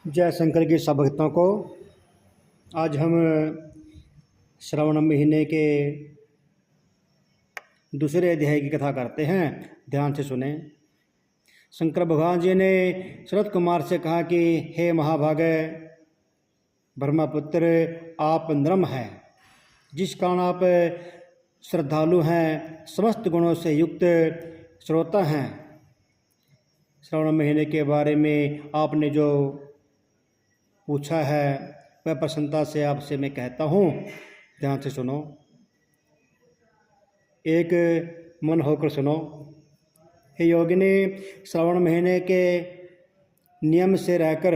जय शंकर की सब भक्तों को। आज हम श्रावण महीने के दूसरे अध्याय की कथा करते हैं। ध्यान से सुने। शंकर भगवान जी ने शरत कुमार से कहा कि हे महाभागे ब्रह्मपुत्र, आप नरम हैं, जिस कारण आप श्रद्धालु हैं, समस्त गुणों से युक्त श्रोता हैं। श्रावण महीने के बारे में आपने जो पूछा है वह प्रसन्नता से आपसे मैं कहता हूँ। ध्यान से सुनो, एक मन होकर सुनो। हे योगिनी, श्रावण महीने के नियम से रहकर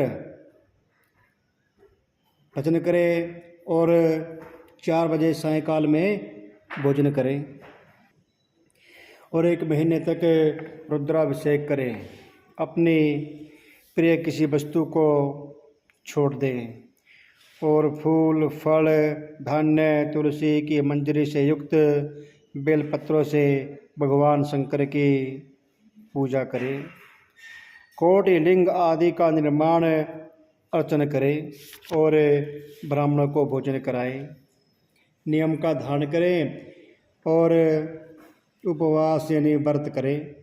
भजन करें और 4 बजे सायंकाल में भोजन करें और 1 महीने तक रुद्राभिषेक करें। अपनी प्रिय किसी वस्तु को छोड़ दें और फूल, फल, धान्य, तुलसी की मंजरी से युक्त बेलपत्रों से भगवान शंकर की पूजा करें। कोटि लिंग आदि का निर्माण अर्चन करें और ब्राह्मणों को भोजन कराएं। नियम का धारण करें और उपवास यानी व्रत करें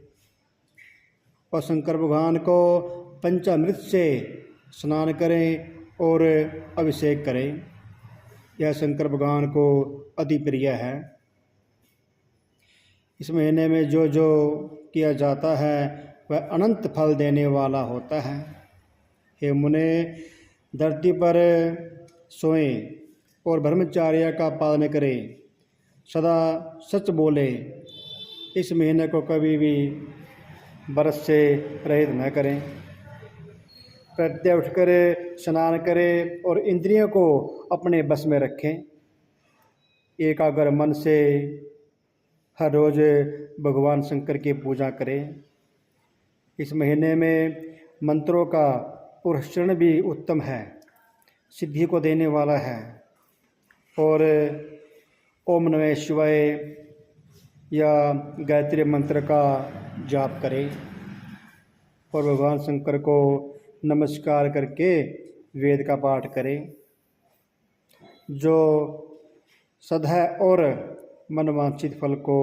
और शंकर भगवान को पंचामृत से स्नान करें और अभिषेक करें। यह शंकर भगवान को अति प्रिय है। इस महीने में जो जो किया जाता है वह अनंत फल देने वाला होता है। हे मुने, धरती पर सोएं और ब्रह्मचर्य का पालन करें, सदा सच बोले। इस महीने को कभी भी बरस से रहित न करें। प्रत्यह उठकर स्नान करें और इंद्रियों को अपने बस में रखें। एकाग्र मन से हर रोज़ भगवान शंकर की पूजा करें। इस महीने में मंत्रों का पुरस्चरण भी उत्तम है, सिद्धि को देने वाला है। और ओम नमः शिवाय या गायत्री मंत्र का जाप करें और भगवान शंकर को नमस्कार करके वेद का पाठ करें, जो सदा और मनवांछित फल को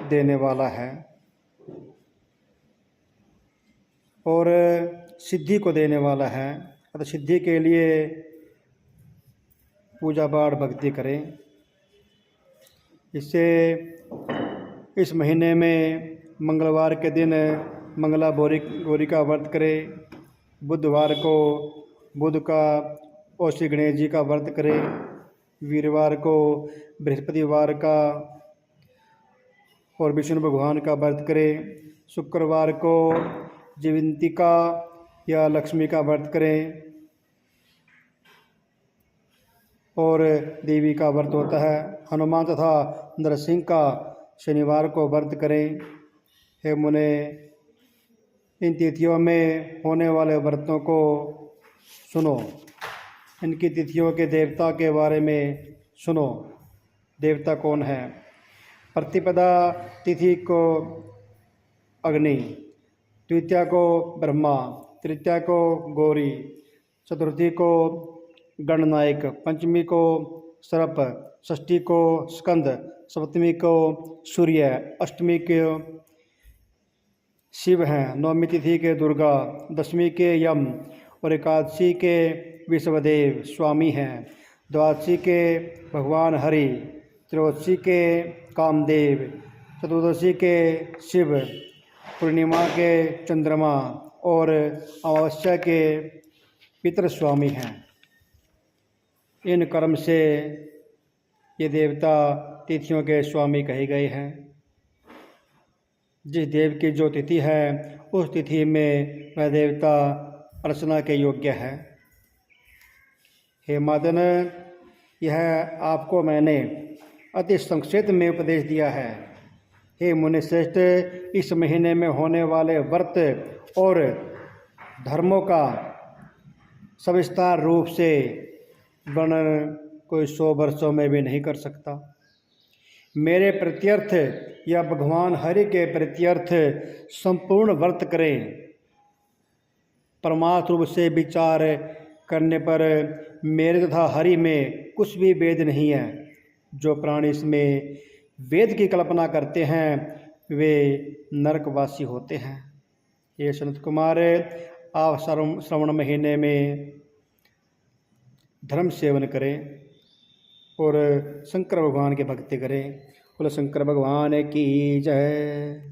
देने वाला है और सिद्धि को देने वाला है। अतः सिद्धि के लिए पूजा पाठ भक्ति करें। इससे इस महीने में मंगलवार के दिन मंगला गौरी का व्रत करें। बुधवार को बुध का और श्री गणेश जी का व्रत करें। वीरवार को बृहस्पतिवार का और विष्णु भगवान का व्रत करें। शुक्रवार को जयंतिका या लक्ष्मी का व्रत करें और देवी का व्रत होता है। हनुमान तथा नरसिंह का शनिवार को व्रत करें। हे मुने, इन तिथियों में होने वाले व्रतों को सुनो। इनकी तिथियों के देवता के बारे में सुनो। देवता कौन है? प्रतिपदा तिथि को अग्नि, द्वितीया को ब्रह्मा, तृतीया को गौरी, चतुर्थी को गणनायक, पंचमी को सर्प, षष्ठी को स्कंद, सप्तमी को सूर्य, अष्टमी के शिव हैं, नवमी तिथि के दुर्गा, दशमी के यम और एकादशी के विश्वदेव स्वामी हैं, द्वादशी के भगवान हरि, त्रयोदशी के कामदेव, चतुर्दशी के शिव, पूर्णिमा के चंद्रमा और अमावस्या के पितृ स्वामी हैं। इन कर्म से ये देवता तिथियों के स्वामी कहे गए हैं। जिस देव की जो तिथि है उस तिथि में वह देवता अर्चना के योग्य है। हे मादन, यह आपको मैंने अति संक्षेप में उपदेश दिया है। हे मुनिश्रेष्ठ, इस महीने में होने वाले व्रत और धर्मों का सविस्तार रूप से वर्णन कोई 100 वर्षों में भी नहीं कर सकता। मेरे प्रत्यर्थ या भगवान हरि के प्रत्यर्थ संपूर्ण व्रत करें परमार्थ रूप से विचार करने पर मेरे तथा हरि में कुछ भी भेद नहीं है। जो प्राणी इसमें वेद की कल्पना करते हैं वे नरकवासी होते हैं। ये सनत कुमार, आप श्रवण महीने में धर्म सेवन करें और शंकर भगवान की भक्ति करें। बोलो शंकर भगवान की जय।